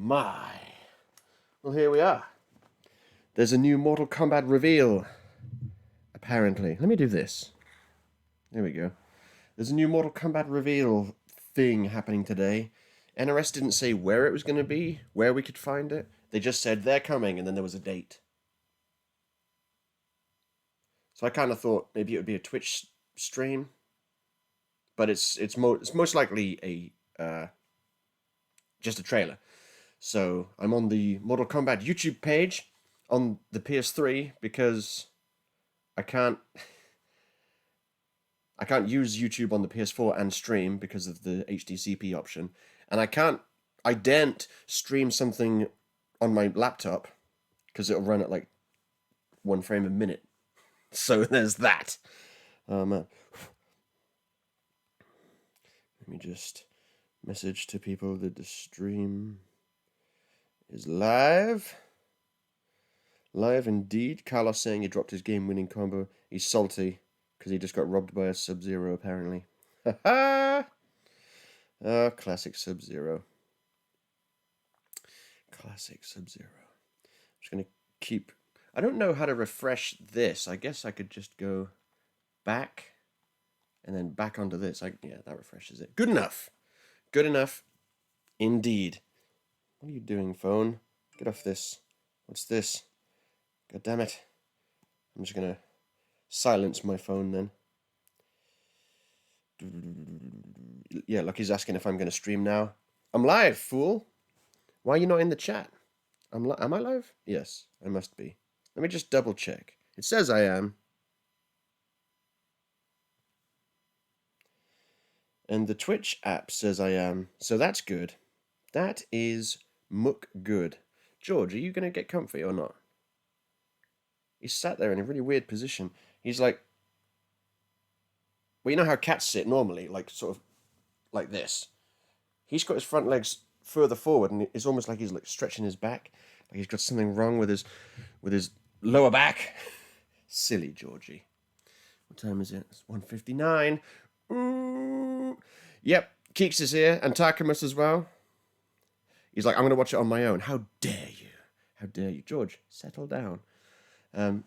my. Well, here we are. There's a new Mortal Kombat reveal. Apparently. Let me do this. There we go. There's a new Mortal Kombat reveal thing happening today. NRS didn't say where it was going to be, where we could find it. They just said they're coming, and then there was a date. So I kind of thought maybe it would be a Twitch stream, but it's most likely a just a trailer. So I'm on the Mortal Kombat YouTube page on the PS3 because I can't use YouTube on the PS4 and stream because of the HDCP option, and I daren't stream something on my laptop because it'll run at like 1 frame a minute. So there's that. Oh man. Let me just message to people that the stream is live. Live indeed. Carlos saying he dropped his game-winning combo. He's salty because he just got robbed by a Sub-Zero, apparently. Ha-ha! Oh, classic Sub-Zero. Classic Sub-Zero. I'm just going to keep... I don't know how to refresh this. I guess I could just go back and then back onto this. Yeah, that refreshes it. Good enough. Good enough. Indeed. What are you doing, phone? Get off this. What's this? God damn it. I'm just going to silence my phone then. Yeah, Lucky's asking if I'm going to stream now. I'm live, fool. Why are you not in the chat? Am I live? Yes, I must be. Let me just double check. It says I am. And the Twitch app says I am. So that's good. That is muck good. George, are you going to get comfy or not? He's sat there in a really weird position. He's like... Well, you know how cats sit normally? Like, sort of like this. He's got his front legs further forward, and it's almost like he's like stretching his back. Like he's got something wrong with his lower back. Silly Georgie. What time is it? It's 1:59. Ooh. Yep, Keeks is here, and Takamus as well. He's like, I'm going to watch it on my own. How dare you? How dare you? George, settle down. No,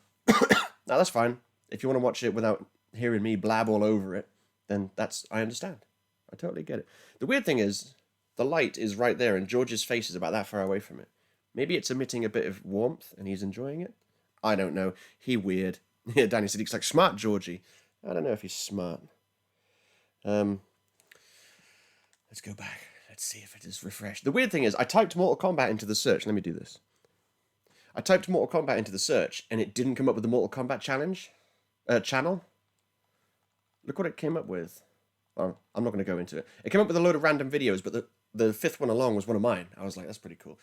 that's fine. If you want to watch it without hearing me blab all over it, then I understand. I totally get it. The weird thing is, the light is right there, and George's face is about that far away from it. Maybe it's emitting a bit of warmth, and he's enjoying it? I don't know. He weird. Yeah, Danny said he's like, smart Georgie. I don't know if he's smart. Let's go back. Let's see if it is refreshed. The weird thing is, I typed Mortal Kombat into the search. Let me do this. I typed Mortal Kombat into the search, and it didn't come up with the Mortal Kombat channel. Look what it came up with. Well, I'm not going to go into it. It came up with a load of random videos, but the fifth one along was one of mine. I was like, that's pretty cool.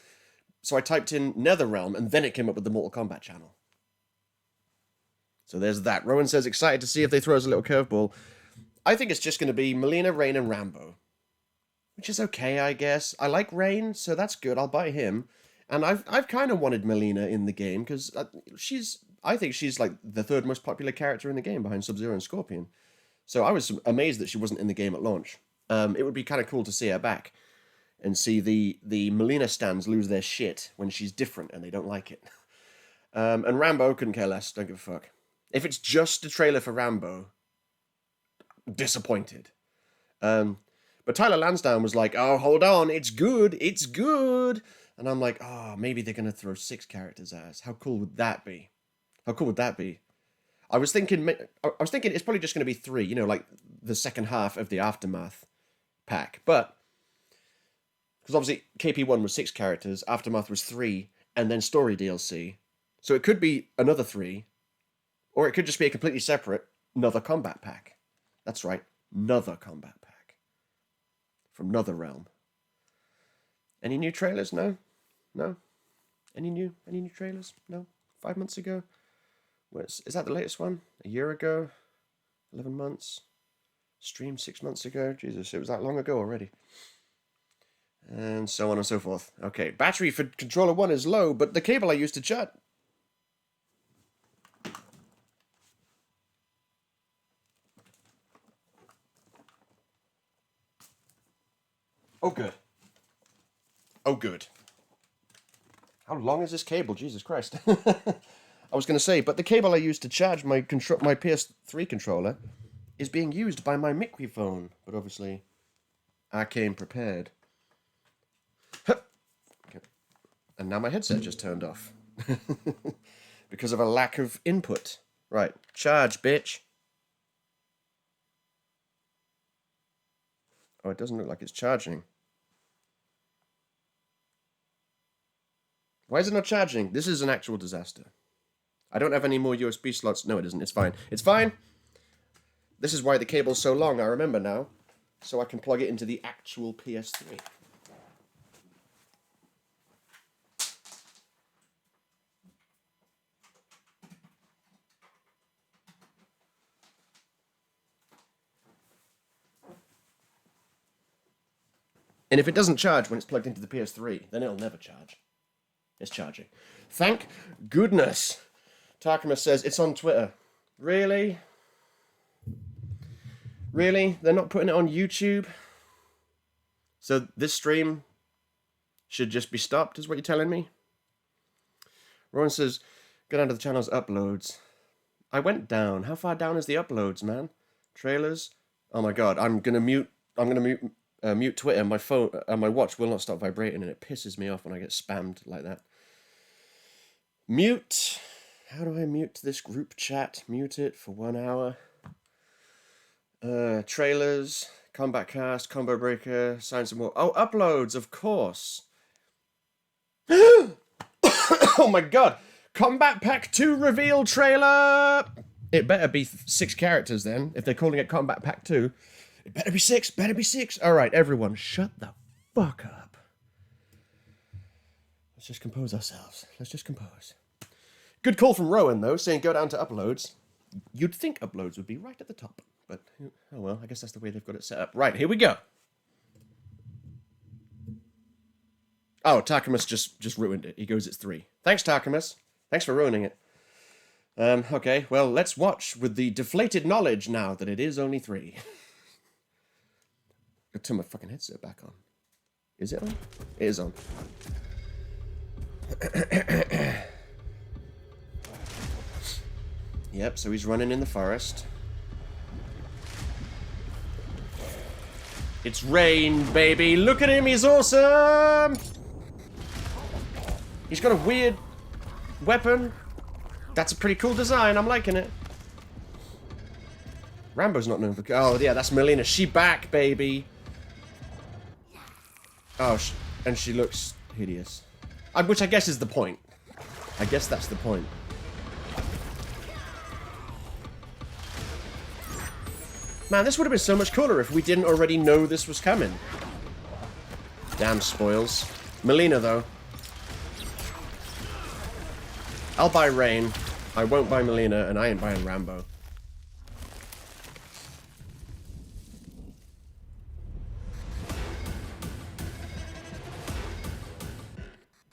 So I typed in NetherRealm, and then it came up with the Mortal Kombat channel. So there's that. Rowan says, excited to see if they throw us a little curveball. I think it's just going to be Melina, Rain, and Rambo. Which is okay, I guess. I like Rain, so that's good. I'll buy him. And I've kind of wanted Melina in the game, because I think she's like the third most popular character in the game behind Sub-Zero and Scorpion. So I was amazed that she wasn't in the game at launch. It would be kind of cool to see her back and see the Melina stans lose their shit when she's different and they don't like it. And Rambo, couldn't care less, don't give a fuck. If it's just a trailer for Rambo, disappointed. But Tyler Lansdowne was like, oh, hold on, it's good. And I'm like, oh, maybe they're going to throw 6 characters at us. How cool would that be? I was thinking it's probably just going to be 3, you know, like the second half of the Aftermath pack. But, because obviously KP1 was 6 characters, Aftermath was 3, and then story DLC. So it could be another 3, or it could just be a completely separate, another combat pack. That's right, another combat pack. From NetherRealm. Any new trailers? No? Any new trailers? No? 5 months ago? Is that the latest one? A year ago? 11 months? Streamed 6 months ago? Jesus, it was that long ago already. And so on and so forth. Okay, battery for controller 1 is low, but the cable I used to chat. Oh, good. How long is this cable? Jesus Christ. I was going to say, but the cable I used to charge my PS3 controller is being used by my microphone. But obviously, I came prepared. Okay. And now my headset just turned off. Because of a lack of input. Right, charge, bitch. Oh, it doesn't look like it's charging. Why is it not charging? This is an actual disaster. I don't have any more USB slots. No, it isn't. It's fine. It's fine. This is why the cable's so long, I remember now. So I can plug it into the actual PS3. And if it doesn't charge when it's plugged into the PS3, then it'll never charge. It's charging. Thank goodness. Takuma says it's on Twitter. Really? Really? They're not putting it on YouTube? So this stream should just be stopped, is what you're telling me? Rowan says, go down to the channel's uploads. I went down. How far down is the uploads, man? Trailers? Oh my god, I'm gonna mute Twitter. My phone, my watch will not stop vibrating, and it pisses me off when I get spammed like that. Mute. How do I mute this group chat? Mute it for 1 hour. Trailers, Combat Cast, Combo Breaker, Science and War. Oh, uploads, of course. Oh my god. Combat Pack 2 reveal trailer. It better be 6 characters then, if they're calling it Combat Pack 2. It better be 6, better be 6. Alright, everyone, shut the fuck up. Let's just compose ourselves. Let's just compose. Good call from Rowan, though, saying go down to uploads. You'd think uploads would be right at the top. But, oh well, I guess that's the way they've got it set up. Right, here we go. Oh, Takumas just ruined it. He goes, it's 3. Thanks, Takumas. Thanks for ruining it. Okay, well, let's watch with the deflated knowledge now that it is only 3. I'll turn my fucking headset back on. Is it on? It is on. Yep, so he's running in the forest. It's rain, baby. Look at him, he's awesome! He's got a weird weapon. That's a pretty cool design, I'm liking it. Rambo's not known for... Oh, yeah, that's Melina. She back, baby. Oh, and she looks hideous. Which I guess is the point. I guess that's the point. Man, this would have been so much cooler if we didn't already know this was coming. Damn spoils. Melina, though. I'll buy Rain. I won't buy Melina, and I ain't buying Rambo.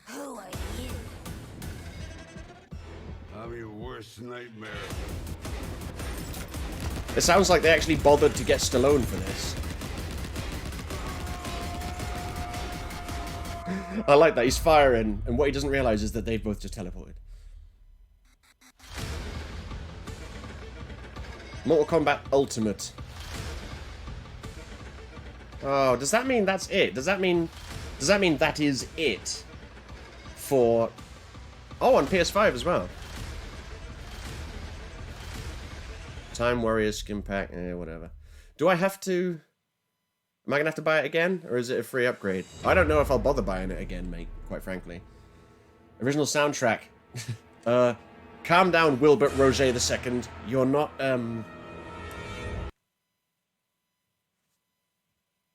Who are you? I'm your worst nightmare. It sounds like they actually bothered to get Stallone for this. I like that. He's firing, and what he doesn't realize is that they've both just teleported. Mortal Kombat Ultimate. Oh, does that mean that's it? Does that mean that is it for... Oh, on PS5 as well. Time Warrior Skin Pack, whatever. Do I have to... Am I going to have to buy it again? Or is it a free upgrade? I don't know if I'll bother buying it again, mate, quite frankly. Original soundtrack. Calm down, Wilbert Roger II. You're not,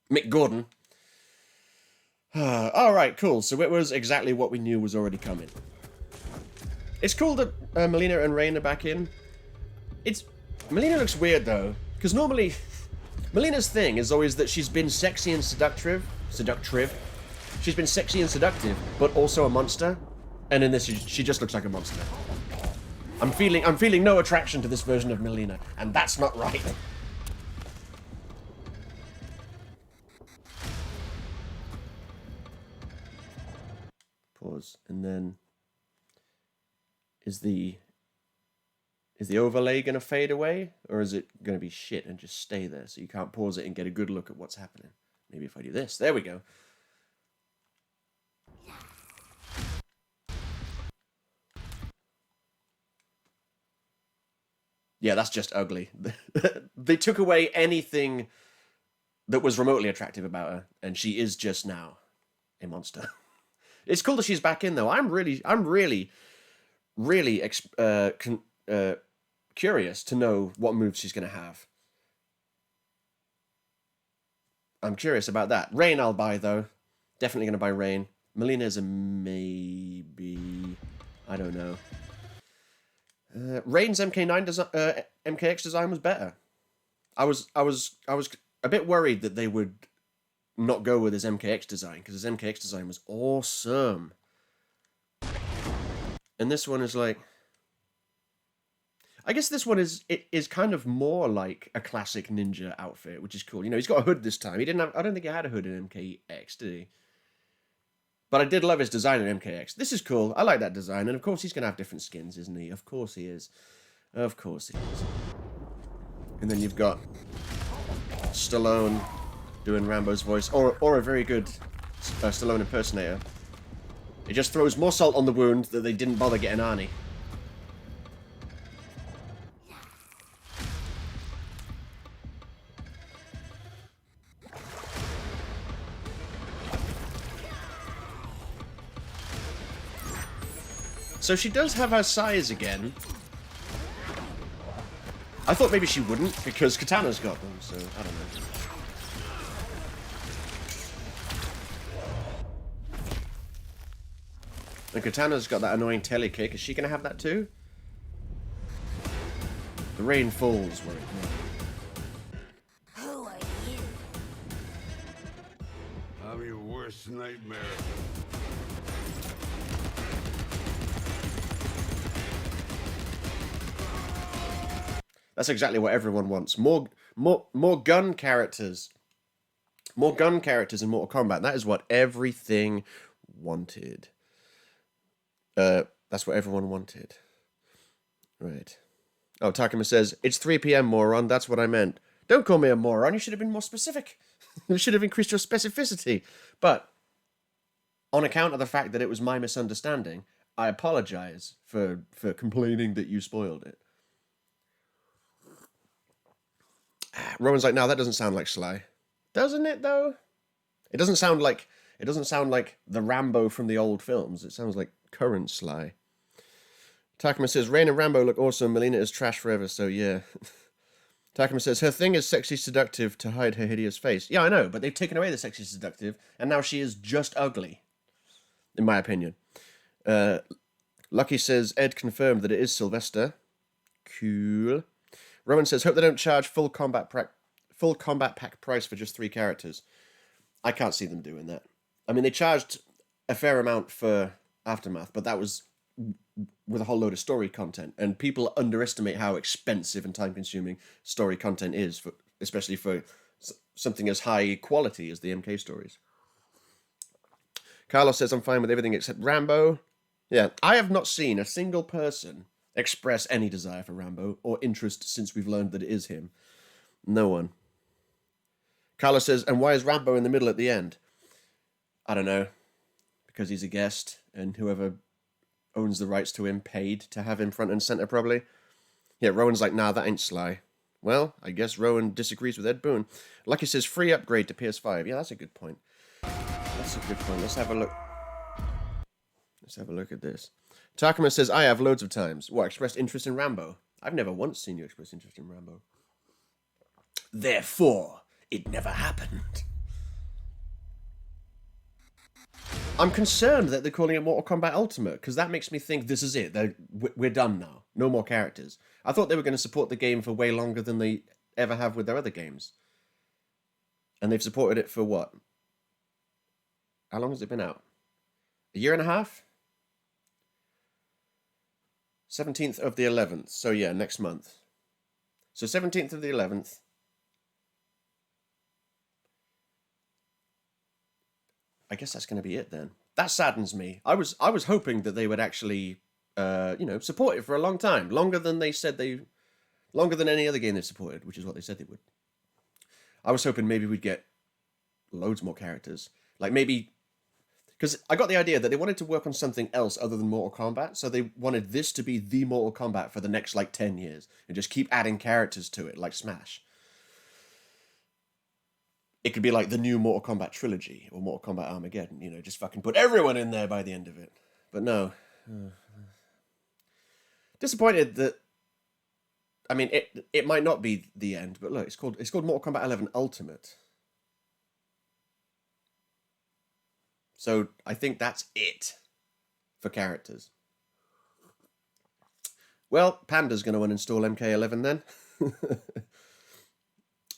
Mick Gordon. Alright, cool. So it was exactly what we knew was already coming. It's cool that Melina and Rain are back in. Melina looks weird, though. Because normally... Melina's thing is always that she's been sexy and seductive. She's been sexy and seductive, but also a monster. And in this, she just looks like a monster. I'm feeling no attraction to this version of Melina, and that's not right. pause, and then is the overlay going to fade away, or is it going to be shit and just stay there so you can't pause it and get a good look at what's happening? Maybe if I do this. There we go. Yeah, that's just ugly. They took away anything that was remotely attractive about her, and she is just now a monster. It's cool that she's back in, though. I'm really curious to know what moves she's going to have. I'm curious about that. Rain I'll buy, though. Definitely going to buy Rain. Melina's a maybe. I don't know. Rain's MKX design was better. I was a bit worried that they would not go with his MKX design, because his MKX design was awesome. And this one is like, I guess this one is kind of more like a classic ninja outfit, which is cool. You know, he's got a hood this time. He didn't have. I don't think he had a hood in MKX, did he? But I did love his design in MKX. This is cool. I like that design. And of course he's going to have different skins, isn't he? Of course he is. Of course he is. And then you've got Stallone doing Rambo's voice. Or a very good Stallone impersonator. It just throws more salt on the wound that they didn't bother getting Arnie. So she does have her size again. I thought maybe she wouldn't, because Katana's got them, so I don't know. And Katana's got that annoying telly kick. Is she going to have that too? The rain falls where it may. Who are you? I'm your worst nightmare. That's exactly what everyone wants. More gun characters. More gun characters in Mortal Kombat. That is what everything wanted. That's what everyone wanted. Right. Oh, Takuma says, it's 3 p.m, moron. That's what I meant. Don't call me a moron. You should have been more specific. You should have increased your specificity. But on account of the fact that it was my misunderstanding, I apologize for complaining that you spoiled it. Rowan's like, no, that doesn't sound like Sly. Doesn't it, though? It doesn't sound like the Rambo from the old films. It sounds like current Sly. Takuma says, Rain and Rambo look awesome. Melina is trash forever, so yeah. Takuma says, her thing is sexy seductive to hide her hideous face. Yeah, I know, but they've taken away the sexy seductive, and now she is just ugly. In my opinion. Lucky says, Ed confirmed that it is Sylvester. Cool. Rowan says, hope they don't charge full combat pack price for just 3 characters. I can't see them doing that. I mean, they charged a fair amount for Aftermath, but that was with a whole load of story content. And people underestimate how expensive and time-consuming story content is, especially for something as high quality as the MK stories. Carlos says, I'm fine with everything except Rambo. Yeah, I have not seen a single person express any desire for Rambo or interest since we've learned that it is him. No one. Carlos says, and why is Rambo in the middle at the end? I don't know. Because he's a guest, and whoever owns the rights to him paid to have him front and center, probably. Yeah, Rowan's like, nah, that ain't Sly. Well, I guess Rowan disagrees with Ed Boon. Lucky says, free upgrade to PS5. Yeah, that's a good point. That's a good point. Let's have a look. Let's have a look at this. Takuma says, I have loads of times. What, expressed interest in Rambo? I've never once seen you express interest in Rambo. Therefore, it never happened. I'm concerned that they're calling it Mortal Kombat Ultimate, because that makes me think this is it. We're done now. No more characters. I thought they were going to support the game for way longer than they ever have with their other games. And they've supported it for what? How long has it been out? A year and a half? 17th of the 11th. So yeah, next month. So 17th of the 11th. I guess that's going to be it then. that saddens me. I was hoping that they would actually, support it for a long time, longer than any other game they've supported, which is what they said they would. I was hoping maybe we'd get loads more characters, like maybe. Because I got the idea that they wanted to work on something else other than Mortal Kombat, so they wanted this to be the Mortal Kombat for the next, 10 years, and just keep adding characters to it, like Smash. It could be like the new Mortal Kombat trilogy, or Mortal Kombat Armageddon, just fucking put everyone in there by the end of it. But no. Disappointed that... I mean, it might not be the end, but look, it's called Mortal Kombat 11 Ultimate. So I think that's it for characters. Well, Panda's going to uninstall MK11 then.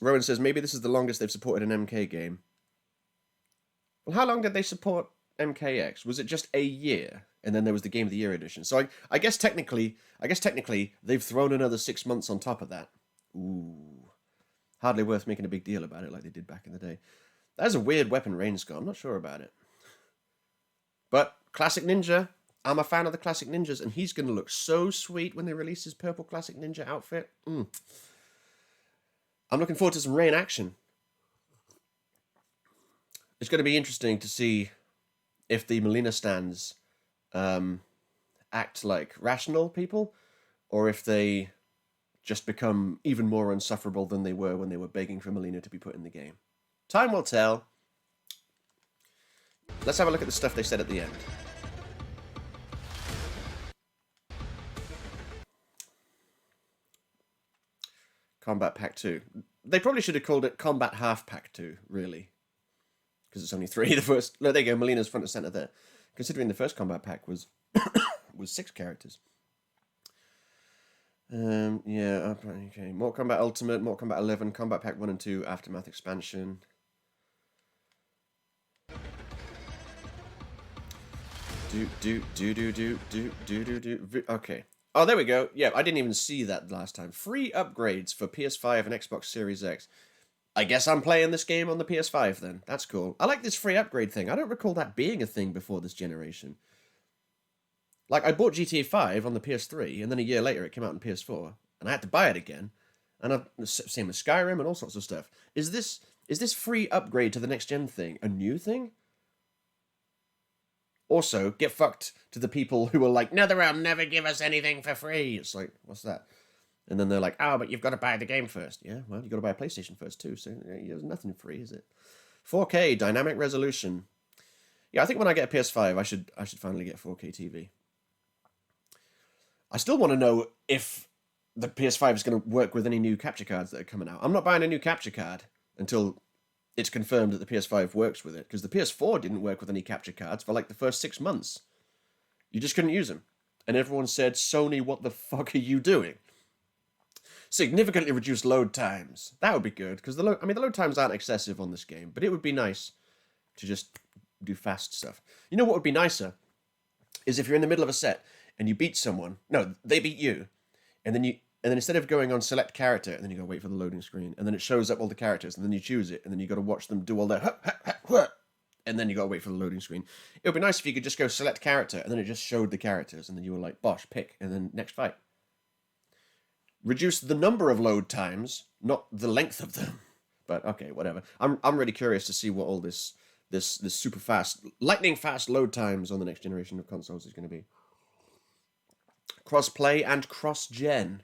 Rowan says, maybe this is the longest they've supported an MK game. Well, how long did they support MKX? Was it just a year? And then there was the Game of the Year edition. So I guess technically, they've thrown another 6 months on top of that. Ooh. Hardly worth making a big deal about it like they did back in the day. That's a weird weapon range score. I'm not sure about it. But Classic Ninja, I'm a fan of the Classic Ninjas, and he's going to look so sweet when they release his purple Classic Ninja outfit. I'm looking forward to some rain action. It's going to be interesting to see if the Melina stands act like rational people, or if they just become even more insufferable than they were when they were begging for Melina to be put in the game. Time will tell. Let's have a look at the stuff they said at the end. Combat Pack 2. They probably should have called it Combat Half Pack 2, really. Because it's only 3. The first... No, there you go, Melina's front and center there. Considering the first Combat Pack was 6 characters. Yeah, okay. Mortal Kombat Ultimate, Mortal Kombat 11, Combat Pack 1 and 2, Aftermath Expansion. Okay. Oh, there we go. Yeah, I didn't even see that last time. Free upgrades for PS5 and Xbox Series X. I guess I'm playing this game on the PS5 then. That's cool. I like this free upgrade thing. I don't recall that being a thing before this generation. Like, I bought GTA 5 on the PS3, and then a year later it came out on PS4, and I had to buy it again. And same with Skyrim and all sorts of stuff. Is this free upgrade to the next gen thing a new thing? Also, get fucked to the people who are like, NetherRealm never give us anything for free. It's like, what's that? And then they're like, oh, but you've got to buy the game first. Yeah, well, you've got to buy a PlayStation first too, so there's nothing free, is it? 4K, dynamic resolution. Yeah, I think when I get a PS5, I should finally get 4K TV. I still want to know if the PS5 is going to work with any new capture cards that are coming out. I'm not buying a new capture card until it's confirmed that the PS5 works with it, because the PS4 didn't work with any capture cards for like the first 6 months. You just couldn't use them. And everyone said, Sony, what the fuck are you doing? Significantly reduced load times. That would be good, because the load times aren't excessive on this game, but it would be nice to just do fast stuff. You know what would be nicer? Is if you're in the middle of a set and you beat someone. No, they beat you. And then instead of going on select character, and then you go wait for the loading screen, and then it shows up all the characters, and then you choose it, and then you got to watch them do all their and then you got to wait for the loading screen. It would be nice if you could just go select character, and then it just showed the characters, and then you were like, bosh, pick, and then next fight. Reduce the number of load times, not the length of them. But okay, whatever. I'm really curious to see what all this super fast, lightning fast load times on the next generation of consoles is going to be. Cross-play and cross-gen.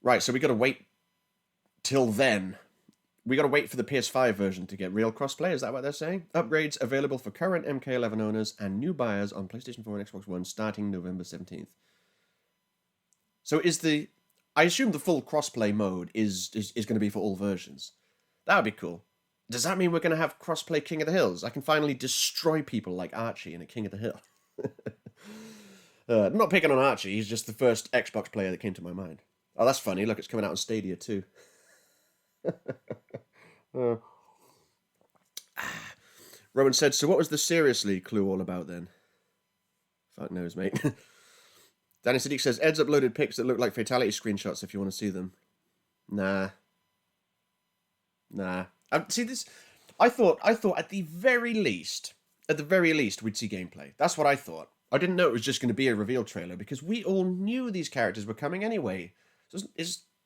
Right, so we got to wait till then. We got to wait for the PS5 version to get real crossplay. Is that what they're saying? Upgrades available for current MK11 owners and new buyers on PlayStation 4 and Xbox One starting November 17th. So I assume the full crossplay mode is going to be for all versions. That would be cool. Does that mean we're going to have crossplay King of the Hills? I can finally destroy people like Archie in a King of the Hill. I'm not picking on Archie. He's just the first Xbox player that came to my mind. Oh, that's funny. Look, it's coming out on Stadia too. Rowan said, so what was the seriously clue all about then? Fuck knows, mate. Danny Sadiq says, Ed's uploaded pics that look like fatality screenshots if you want to see them. Nah. See this? I thought at the very least, at the very least, we'd see gameplay. That's what I thought. I didn't know it was just going to be a reveal trailer because we all knew these characters were coming anyway. So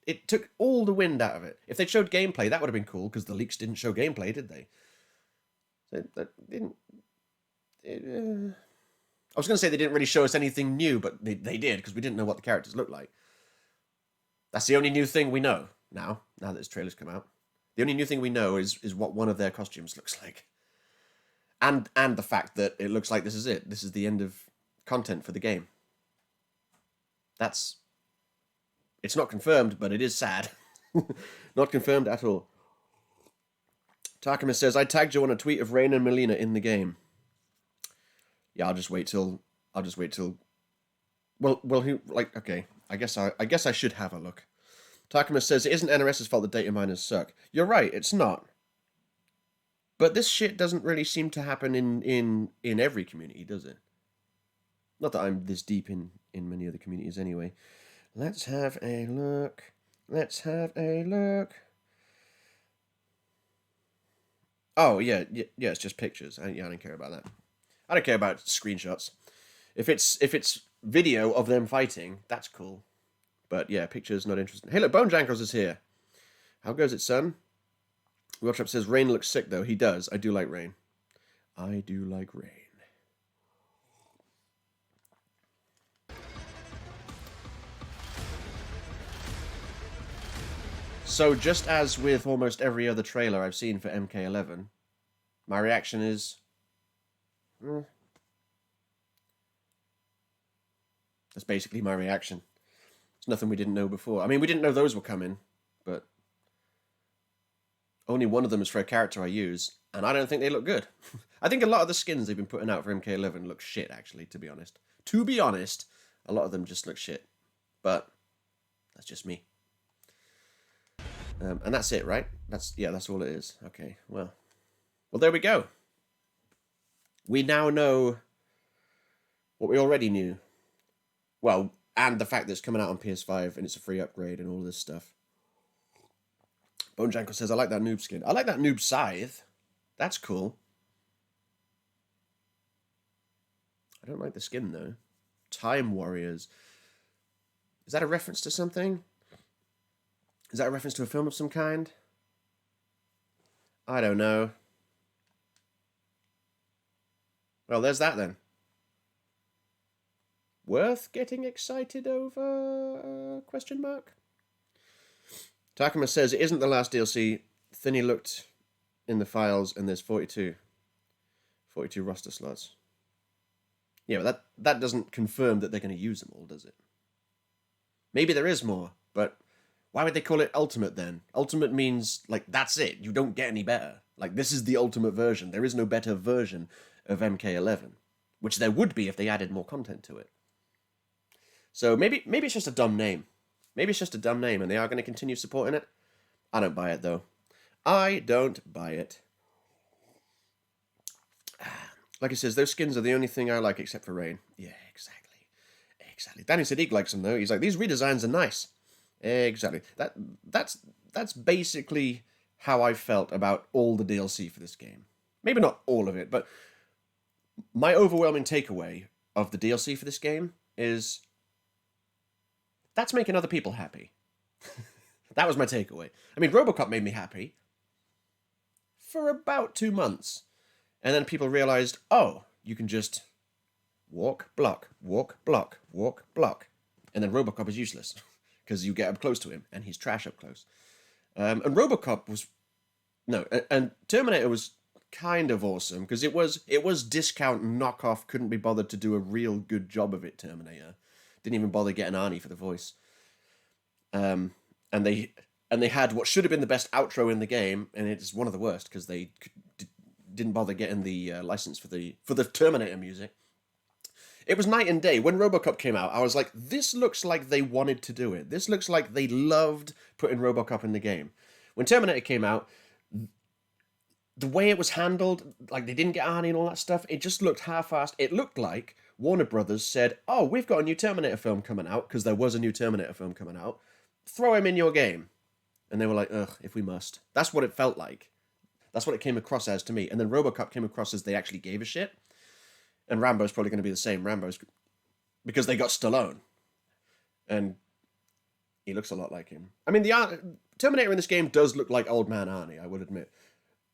it took all the wind out of it. If they showed gameplay, that would have been cool because the leaks didn't show gameplay, did they? So that didn't. I was going to say they didn't really show us anything new, but they did because we didn't know what the characters looked like. That's the only new thing we know now that this trailer's come out. The only new thing we know is what one of their costumes looks like. And the fact that it looks like this is it. This is the end of content for the game. It's not confirmed, but it is sad. Not confirmed at all. Takuma says, I tagged you on a tweet of Rain and Melina in the game. Yeah, I'll just wait till. Well, who, like, okay. I guess I should have a look. Takuma says, it isn't NRS's fault that data miners suck. You're right, it's not. But this shit doesn't really seem to happen in every community, does it? Not that I'm this deep in many other communities anyway. Let's have a look. Oh, yeah, it's just pictures. I don't care about that. I don't care about screenshots. If it's video of them fighting, that's cool. But yeah, pictures, not interesting. Hey, look, Bone Jankles is here. How goes it, son? Workshop says, Rain looks sick, though. He does. I do like Rain. So, just as with almost every other trailer I've seen for MK11, my reaction is... That's basically my reaction. It's nothing we didn't know before. I mean, we didn't know those were coming, but... Only one of them is for a character I use, and I don't think they look good. I think a lot of the skins they've been putting out for MK11 look shit, actually, to be honest. To be honest, a lot of them just look shit. But, that's just me. And that's it, right? That's all it is. Okay, well, there we go. We now know what we already knew. Well, and the fact that it's coming out on PS5 and it's a free upgrade and all this stuff. Bone Janko says, I like that noob skin. I like that noob scythe. That's cool. I don't like the skin, though. Time Warriors. Is that a reference to something? Is that a reference to a film of some kind? I don't know. Well, there's that then. Worth getting excited over? Question mark. Takuma says it isn't the last DLC. Thinny looked in the files and there's 42 roster slots. Yeah, but that doesn't confirm that they're going to use them all, does it? Maybe there is more, but why would they call it Ultimate then? Ultimate means, like, that's it. You don't get any better. Like, this is the ultimate version. There is no better version of MK11, which there would be if they added more content to it. So maybe it's just a dumb name. Maybe it's just a dumb name and they are going to continue supporting it. I don't buy it, though. I don't buy it. Like it says, those skins are the only thing I like except for Rain. Yeah, exactly. Danny Sadiq likes them, though. He's like, these redesigns are nice. Exactly. That's basically how I felt about all the DLC for this game. Maybe not all of it, but my overwhelming takeaway of the DLC for this game is that's making other people happy. That was my takeaway. I mean, RoboCop made me happy for about 2 months. And then people realized, oh, you can just walk, block, walk, block, walk, block. And then RoboCop is useless because you get up close to him and he's trash up close. And RoboCop was... No, and Terminator was kind of awesome because it was discount knockoff, couldn't be bothered to do a real good job of it, Terminator. Didn't even bother getting Arnie for the voice. And they had what should have been the best outro in the game, and it's one of the worst because they didn't bother getting the license for the Terminator music. It was night and day. When RoboCop came out, I was like, this looks like they wanted to do it. This looks like they loved putting RoboCop in the game. When Terminator came out, the way it was handled, like they didn't get Arnie and all that stuff, it just looked half-assed. It looked like Warner Brothers said, oh, we've got a new Terminator film coming out, because there was a new Terminator film coming out. Throw him in your game. And they were like, ugh, if we must. That's what it felt like. That's what it came across as to me. And then RoboCop came across as they actually gave a shit. And Rambo's probably going to be the same. Rambo's because they got Stallone, and he looks a lot like him. I mean, the Terminator in this game does look like old man Arnie, I would admit.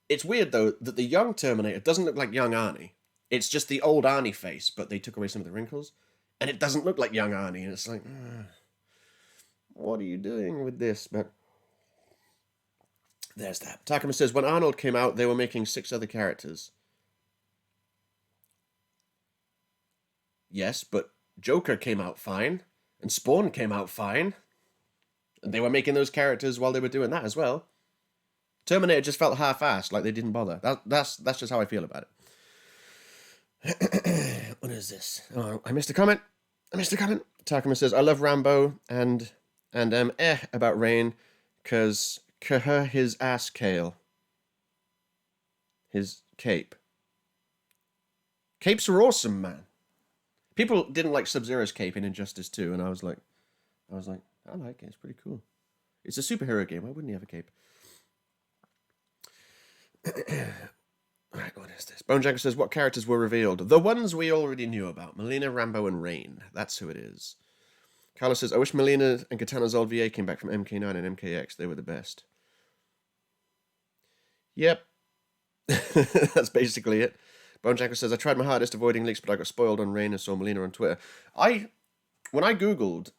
It's weird though that the young Terminator doesn't look like young Arnie. It's just the old Arnie face, but they took away some of the wrinkles, and it doesn't look like young Arnie. And it's like, what are you doing with this? But there's that. Takuma says, when Arnold came out, they were making 6 other characters. Yes, but Joker came out fine, and Spawn came out fine, and they were making those characters while they were doing that as well. Terminator just felt half-assed, like they didn't bother. That's just how I feel about it. What is this? Oh, I missed a comment. Takuma says, I love Rambo and about Rain, cause his ass kale. His cape. Capes are awesome, man. People didn't like Sub-Zero's cape in Injustice 2, and I was like, I like it. It's pretty cool. It's a superhero game. Why wouldn't he have a cape? Alright, what is this? Bonejacker says, what characters were revealed? The ones we already knew about. Melina, Rambo, and Rain. That's who it is. Carlos says, I wish Melina and Katana's old VA came back from MK9 and MKX. They were the best. Yep. That's basically it. Bonejacker says, I tried my hardest avoiding leaks, but I got spoiled on Rain and saw Melina on Twitter. When I Googled,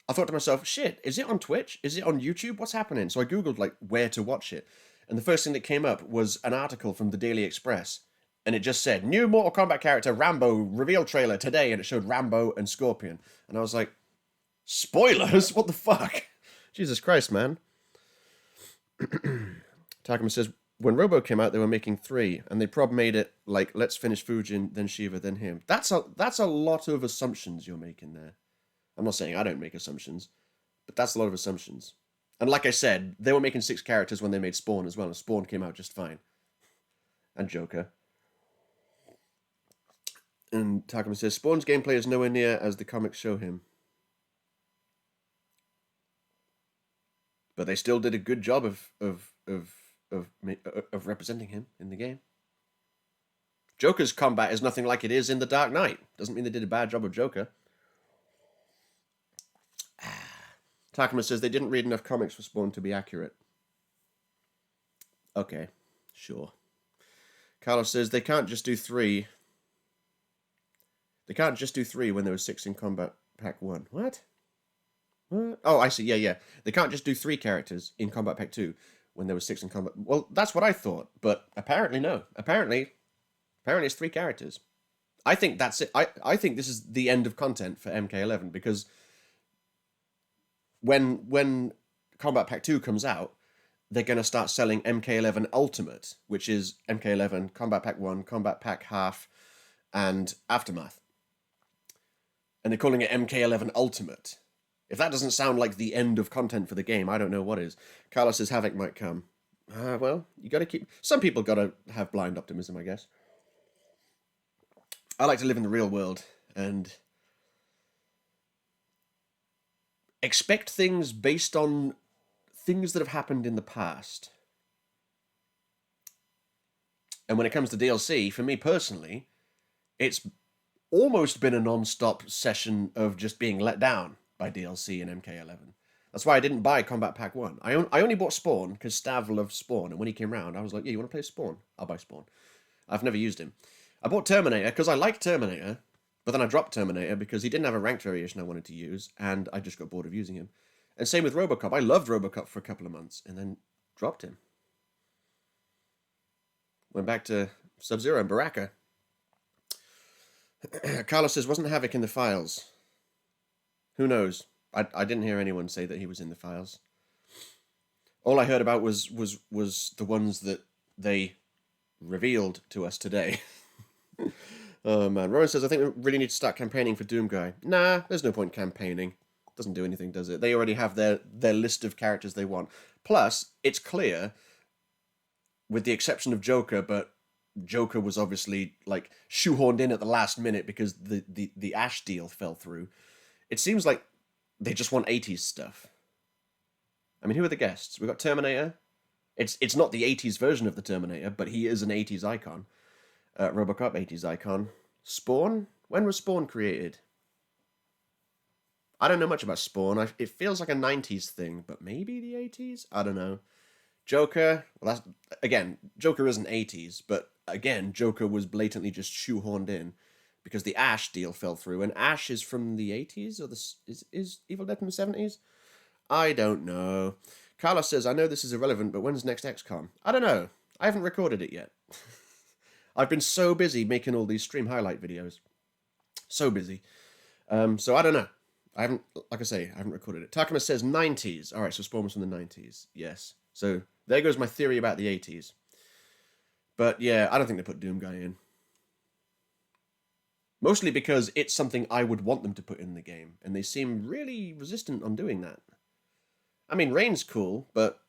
I thought to myself, shit, is it on Twitch? Is it on YouTube? What's happening? So I Googled, like, where to watch it. And the first thing that came up was an article from the Daily Express. And it just said, new Mortal Kombat character Rambo reveal trailer today. And it showed Rambo and Scorpion. And I was like, spoilers? What the fuck? Jesus Christ, man. Takuma says, when Robo came out, they were making 3. And they probably made it like, let's finish Fujin, then Shiva, then him. That's a lot of assumptions you're making there. I'm not saying I don't make assumptions. But that's a lot of assumptions. And like I said, they were making 6 characters when they made Spawn as well, and Spawn came out just fine. And Joker. And Takuma says, Spawn's gameplay is nowhere near as the comics show him. But they still did a good job of representing him in the game. Joker's combat is nothing like it is in The Dark Knight. Doesn't mean they did a bad job of Joker. Takuma says they didn't read enough comics for Spawn to be accurate. Okay, sure. Carlos says they can't just do 3. They can't just do 3 when there were 6 in Combat Pack 1. What? Oh, I see. Yeah. They can't just do 3 characters in Combat Pack 2 when there were 6 in Combat. Well, that's what I thought, but apparently no. Apparently it's 3 characters. I think that's it. I think this is the end of content for MK11 because when Combat Pack 2 comes out, they're going to start selling MK11 Ultimate, which is MK11, Combat Pack 1, Combat Pack Half, and Aftermath. And they're calling it MK11 Ultimate. If that doesn't sound like the end of content for the game, I don't know what is. Carlos says Havoc might come. Well, you got to keep... Some people got to have blind optimism, I guess. I like to live in the real world, and expect things based on things that have happened in the past. And when it comes to DLC, for me personally, it's almost been a non-stop session of just being let down by DLC in MK11. That's why I didn't buy Combat Pack 1. I only bought Spawn because Stav loved Spawn, and when he came round, I was like, yeah, you want to play Spawn? I'll buy Spawn. I've never used him. I bought Terminator because I liked Terminator, but then I dropped Terminator because he didn't have a ranked variation I wanted to use, and I just got bored of using him. And same with RoboCop. I loved RoboCop for a couple of months, and then dropped him. Went back to Sub-Zero and Baraka. Carlos says, wasn't Havoc in the files? Who knows? I didn't hear anyone say that he was in the files. All I heard about was the ones that they revealed to us today. Oh man. Rowan says, I think we really need to start campaigning for Doomguy. Nah, there's no point campaigning. Doesn't do anything, does it? They already have their list of characters they want. Plus, it's clear, with the exception of Joker, but Joker was obviously like shoehorned in at the last minute because the Ash deal fell through. It seems like they just want 80s stuff. I mean, who are the guests? We've got Terminator, It's not the 80s version of the Terminator, but he is an 80s icon. Robocop 80s icon. Spawn? When was Spawn created? I don't know much about Spawn. It feels like a 90s thing, but maybe the 80s? I don't know. Joker, well, that's, again, Joker isn't 80s, but again, Joker was blatantly just shoehorned in because the Ash deal fell through, and Ash is from the 80s, or is Evil Dead from the 70s? I don't know. Carlos says, I know this is irrelevant, but when's next XCOM? I don't know. I haven't recorded it yet. I've been so busy making all these stream highlight videos. So busy. So I don't know. I haven't, like I say, I haven't recorded it. Takuma says 90s. All right, so Spawn was from the 90s. Yes. So there goes my theory about the 80s. But yeah, I don't think they put Doom Guy in. Mostly because it's something I would want them to put in the game, and they seem really resistant on doing that. I mean, Rain's cool, but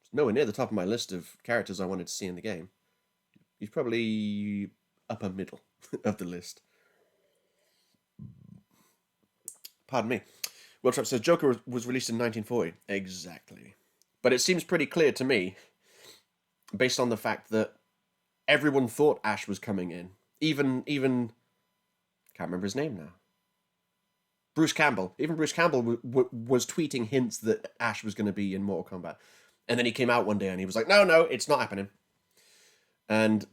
it's nowhere near the top of my list of characters I wanted to see in the game. He's probably upper middle of the list. Pardon me. Will Trap says Joker was released in 1940. Exactly. But it seems pretty clear to me, based on the fact that everyone thought Ash was coming in. Even can't remember his name now. Bruce Campbell. Even Bruce Campbell was tweeting hints that Ash was going to be in Mortal Kombat. And then he came out one day and he was like, no, it's not happening. And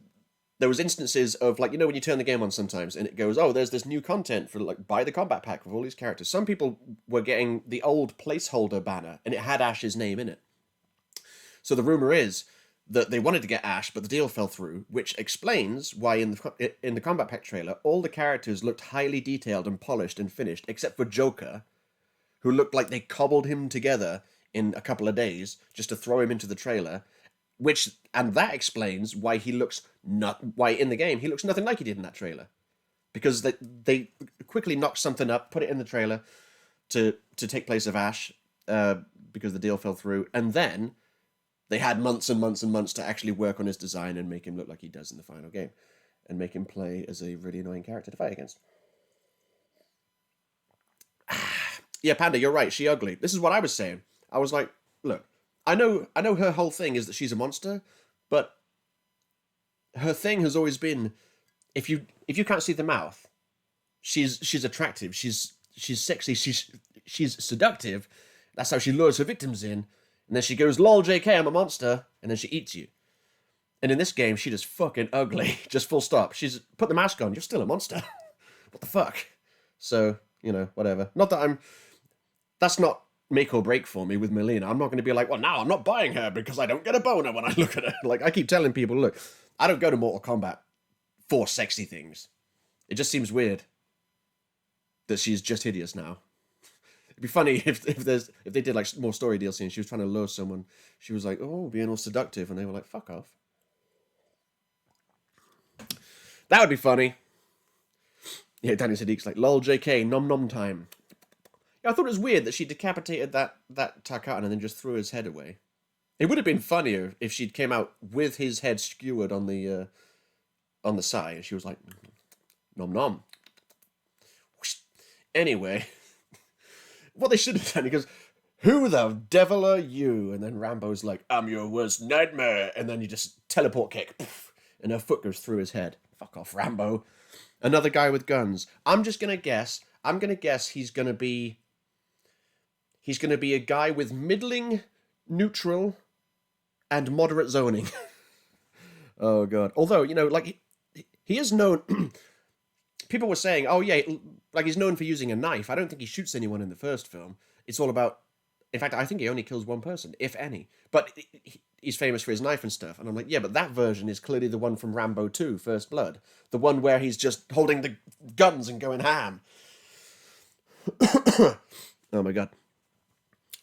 there was instances of, like, you know when you turn the game on sometimes and it goes, oh, there's this new content for, like, buy the combat pack with all these characters. Some people were getting the old placeholder banner and it had Ash's name in it. So the rumor is that they wanted to get Ash, but the deal fell through, which explains why in the combat pack trailer, all the characters looked highly detailed and polished and finished, except for Joker, who looked like they cobbled him together in a couple of days just to throw him into the trailer. And that explains why why in the game he looks nothing like he did in that trailer, because they quickly knocked something up, put it in the trailer to take place of Ash, because the deal fell through, and then they had months and months and months to actually work on his design and make him look like he does in the final game, and make him play as a really annoying character to fight against. Yeah, Panda, you're right. She ugly. This is what I was saying. I was like, look, I know her whole thing is that she's a monster, but her thing has always been, if you can't see the mouth, she's attractive, she's sexy, she's seductive. That's how she lures her victims in, and then she goes, lol, JK, I'm a monster, and then she eats you. And in this game, she just fucking ugly, just full stop. She's put the mask on, you're still a monster. What the fuck? So, whatever. Not that that's not make or break for me with Melina. I'm not going to be like, well, now I'm not buying her because I don't get a boner when I look at her. Like, I keep telling people, look, I don't go to Mortal Kombat for sexy things. It just seems weird that she's just hideous now. It'd be funny if they did, like, more story DLC and she was trying to lure someone. She was like, oh, being all seductive, and they were like, fuck off. That would be funny. Yeah, Danny Sadiq's like, lol, JK, nom nom time. Yeah, I thought it was weird that she decapitated that Tarkatan and then just threw his head away. It would have been funnier if she'd came out with his head skewered on the side, and she was like, nom nom. Anyway, what they should have done, he goes, who the devil are you? And then Rambo's like, I'm your worst nightmare. And then you just teleport kick, and her foot goes through his head. Fuck off, Rambo. Another guy with guns. I'm gonna guess he's gonna be a guy with middling, neutral, and moderate zoning. Oh god. Although, like, he is known. People were saying, oh yeah, like, he's known for using a knife. I don't think he shoots anyone in the first film. It's all about, in fact, I think he only kills one person, if any. But he's famous for his knife and stuff. And I'm like, yeah, but that version is clearly the one from Rambo 2, First Blood. The one where he's just holding the guns and going ham. Oh my god.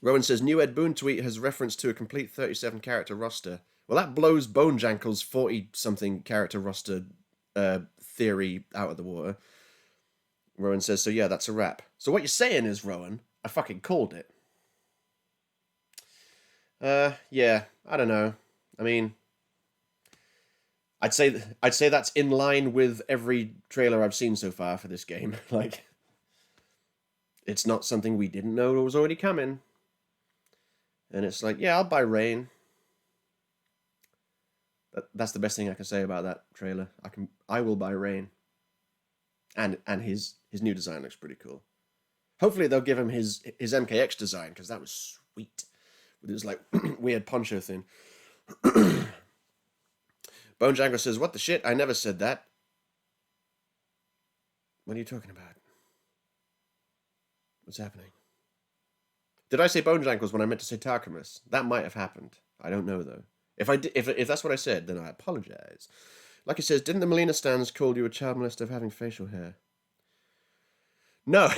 Rowan says, new Ed Boon tweet has reference to a complete 37 character roster. Well, that blows Bonejankle's 40-something character roster theory out of the water. Rowan says, so yeah, that's a wrap. So what you're saying is, Rowan, I fucking called it. Yeah, I don't know. I mean, I'd say that's in line with every trailer I've seen so far for this game. Like, it's not something we didn't know was already coming. And it's like, yeah, I'll buy Rain. That's the best thing I can say about that trailer. I will buy Rain. And his new design looks pretty cool. Hopefully they'll give him his MKX design, because that was sweet. With his like weird poncho thing. Bone Jangle says, "What the shit? I never said that." What are you talking about? What's happening? Did I say Bone Jangles when I meant to say Tarkamus? That might have happened. I don't know though. If that's what I said, then I apologize. Like it says, didn't the Melina stands call you a child molester of having facial hair? No,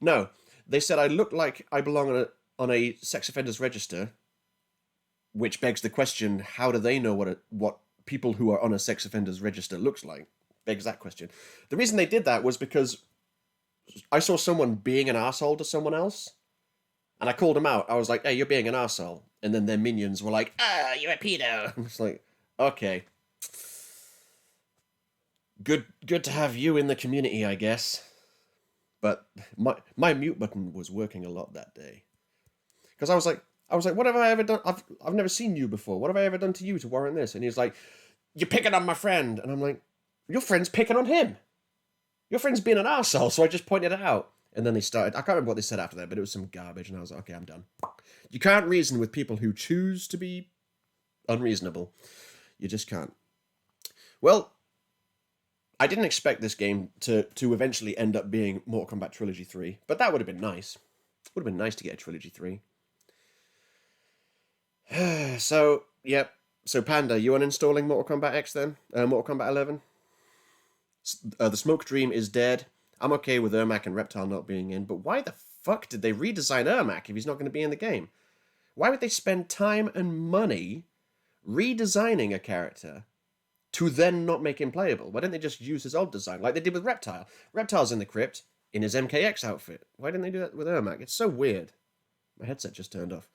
no. They said I look like I belong on a sex offenders register, which begs the question: how do they know what people who are on a sex offenders register looks like? Begs that question. The reason they did that was because I saw someone being an asshole to someone else, and I called him out. I was like, "Hey, you're being an asshole," and then their minions were like, "Ah, you're a pedo." It's like, okay. Good to have you in the community, I guess. But my mute button was working a lot that day, because I was like, what have I ever done? I've never seen you before. What have I ever done to you to warrant this? And he's like, "You're picking on my friend," and I'm like, "Your friend's picking on him. Your friend's being an arsehole." So I just pointed it out, and then they started. I can't remember what they said after that, but it was some garbage, and I was like, "Okay, I'm done." You can't reason with people who choose to be unreasonable. You just can't. Well, I didn't expect this game to eventually end up being Mortal Kombat Trilogy 3, but that would have been nice. Would have been nice to get a Trilogy 3. So, yep. So, Panda, you uninstalling Mortal Kombat X then? Mortal Kombat 11? The Smoke Dream is dead. I'm okay with Ermac and Reptile not being in, but why the fuck did they redesign Ermac if he's not going to be in the game? Why would they spend time and money redesigning a character to then not make him playable? Why didn't they just use his old design like they did with Reptile? Reptile's in the crypt in his MKX outfit. Why didn't they do that with Ermac? It's so weird. My headset just turned off.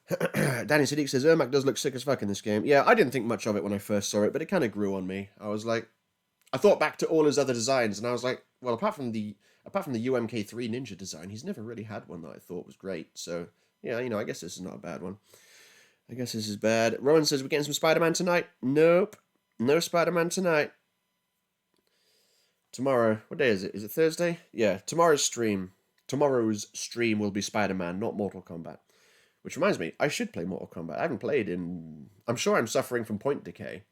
Danny Sadiq says, Ermac does look sick as fuck in this game. Yeah, I didn't think much of it when I first saw it, but it kind of grew on me. I was like, I thought back to all his other designs, and I was like, well, apart from the UMK3 Ninja design, he's never really had one that I thought was great. So, yeah, I guess this is not a bad one. I guess this is bad. Rowan says, we're getting some Spider-Man tonight. Nope. No Spider-Man tonight. Tomorrow. What day is it? Is it Thursday? Yeah, tomorrow's stream will be Spider-Man, not Mortal Kombat. Which reminds me, I should play Mortal Kombat. I haven't played in... I'm sure I'm suffering from point decay.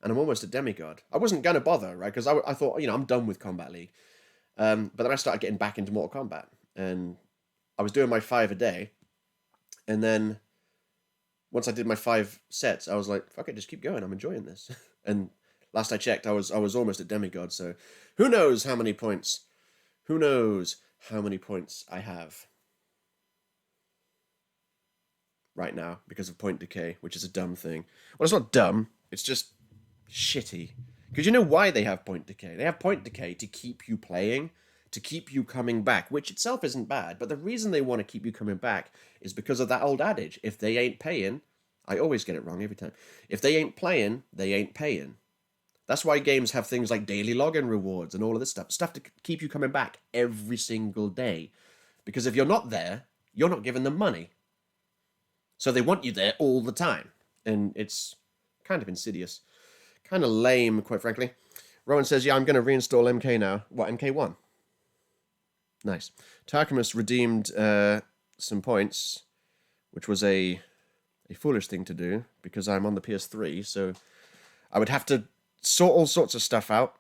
And I'm almost a demigod. I wasn't going to bother, right? Because I thought, I'm done with Combat League. But then I started getting back into Mortal Kombat. And I was doing my 5 a day. And then once I did my 5 sets, I was like, fuck it, just keep going. I'm enjoying this. And last I checked, I was almost a demigod. So who knows how many points? Who knows how many points I have right now because of point decay, which is a dumb thing. Well, it's not dumb. It's just shitty. Because you know why they have point decay? They have point decay to keep you playing, to keep you coming back, which itself isn't bad. But the reason they want to keep you coming back is because of that old adage. If they ain't paying, I always get it wrong every time. If they ain't playing, they ain't paying. That's why games have things like daily login rewards and all of this stuff to keep you coming back every single day. Because if you're not there, you're not giving them money. So they want you there all the time. And it's kind of insidious. Kind of lame, quite frankly. Rowan says, yeah, I'm going to reinstall MK now. What, MK1? Nice. Tarkamus redeemed some points, which was a foolish thing to do, because I'm on the PS3, so I would have to sort all sorts of stuff out,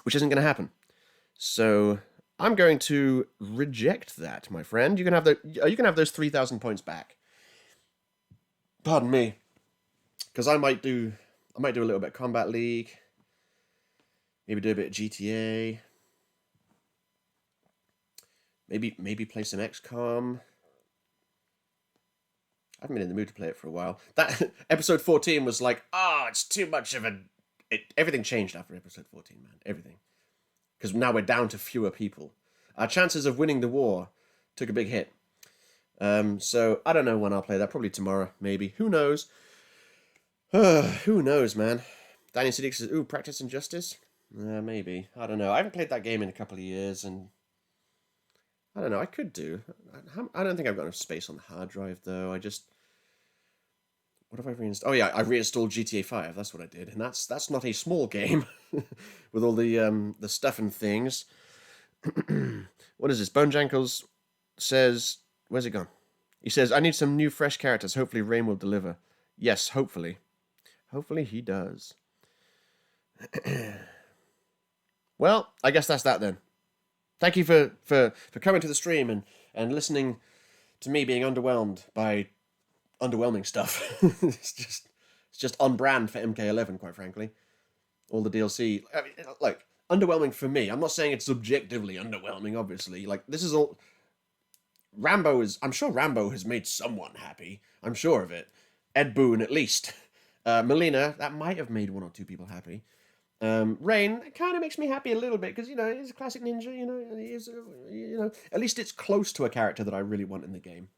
which isn't going to happen. So I'm going to reject that, my friend. You can have those 3,000 points back. Pardon me, because I might do a little bit of Combat League, maybe do a bit of GTA, maybe play some XCOM. I haven't been in the mood to play it for a while. That episode 14 was like, it's too much of everything changed after episode 14, man. Everything. Because now we're down to fewer people. Our chances of winning the war took a big hit. So I don't know when I'll play that. Probably tomorrow, maybe. Who knows? Who knows, man? Daniel Siddiq says, ooh, Practice Injustice? Maybe. I don't know. I haven't played that game in a couple of years, and I don't know. I could do. I don't think I've got enough space on the hard drive, though. What have I reinstalled? Oh yeah, I reinstalled GTA 5. That's what I did, and that's not a small game with all the stuff and things. What is this? Bonejankles says, where's it gone? He says, I need some new fresh characters. Hopefully Rain will deliver. Yes, hopefully. Hopefully he does. Well, I guess that's that then. Thank you for coming to the stream and listening to me being underwhelmed by underwhelming stuff. It's just on brand for MK11, quite frankly. All the DLC, I mean, like, underwhelming for me. I'm not saying it's subjectively underwhelming, obviously. Like, this is all... I'm sure Rambo has made someone happy. I'm sure of it. Ed Boon, at least. Melina, that might have made one or two people happy. Rain, it kind of makes me happy a little bit, because, he's a classic ninja, at least it's close to a character that I really want in the game.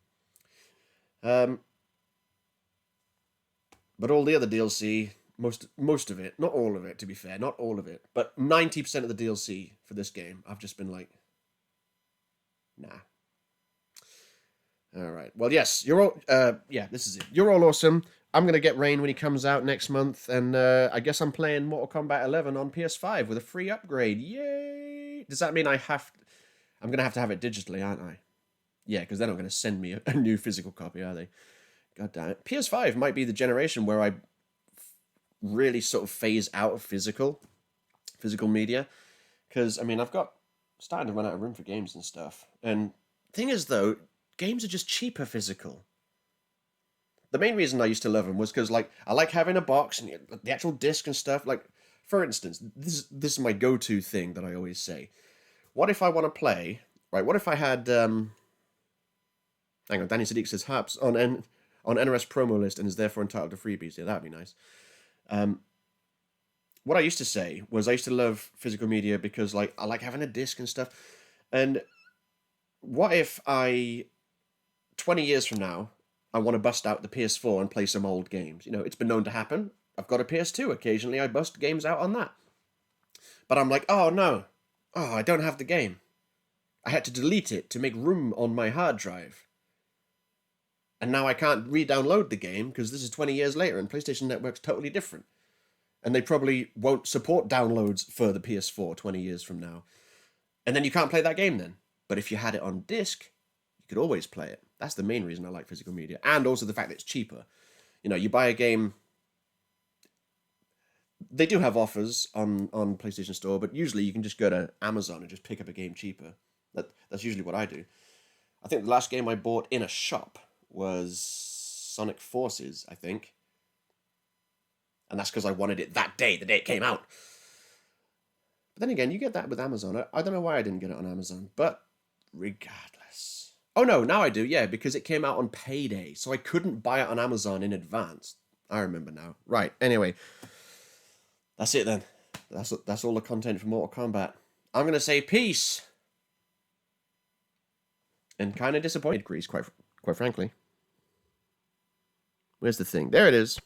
But all the other DLC, most of it, not all of it, to be fair, not all of it, but 90% of the DLC for this game, I've just been like, nah. All right. Well, yes, you're all, this is it. You're all awesome. I'm going to get Rain when he comes out next month, and I guess I'm playing Mortal Kombat 11 on PS5 with a free upgrade. Yay! Does that mean I'm going to have it digitally, aren't I? Yeah, because they're not going to send me a new physical copy, are they? God damn it. PS5 might be the generation where I really sort of phase out of physical media. Because, I mean, starting to run out of room for games and stuff. And thing is, though, games are just cheaper physical. The main reason I used to love them was because, like, I like having a box and the actual disc and stuff. Like, for instance, this is my go-to thing that I always say. What if I want to play... Right, what if I had... Hang on, Danny Sadiq says Harps on NRS promo list and is therefore entitled to freebies. Yeah, that'd be nice. What I used to say was I used to love physical media because, like, I like having a disc and stuff. And what if 20 years from now, I want to bust out the PS4 and play some old games? It's been known to happen. I've got a PS2. Occasionally, I bust games out on that. But I'm like, oh, no. Oh, I don't have the game. I had to delete it to make room on my hard drive. And now I can't re-download the game because this is 20 years later and PlayStation Network's totally different. And they probably won't support downloads for the PS4 20 years from now. And then you can't play that game then. But if you had it on disc, you could always play it. That's the main reason I like physical media. And also the fact that it's cheaper. You buy a game... They do have offers on PlayStation Store, but usually you can just go to Amazon and just pick up a game cheaper. That's usually what I do. I think the last game I bought in a shop was Sonic Forces, I think. And that's because I wanted it that day, the day it came out. But then again, you get that with Amazon. I don't know why I didn't get it on Amazon, but regardless. Oh no, now I do, yeah, because it came out on payday, so I couldn't buy it on Amazon in advance. I remember now. Right, anyway. That's it then. That's all the content for Mortal Kombat. I'm going to say peace. And kind of disappointed, Grease, quite frankly. Where's the thing? There it is.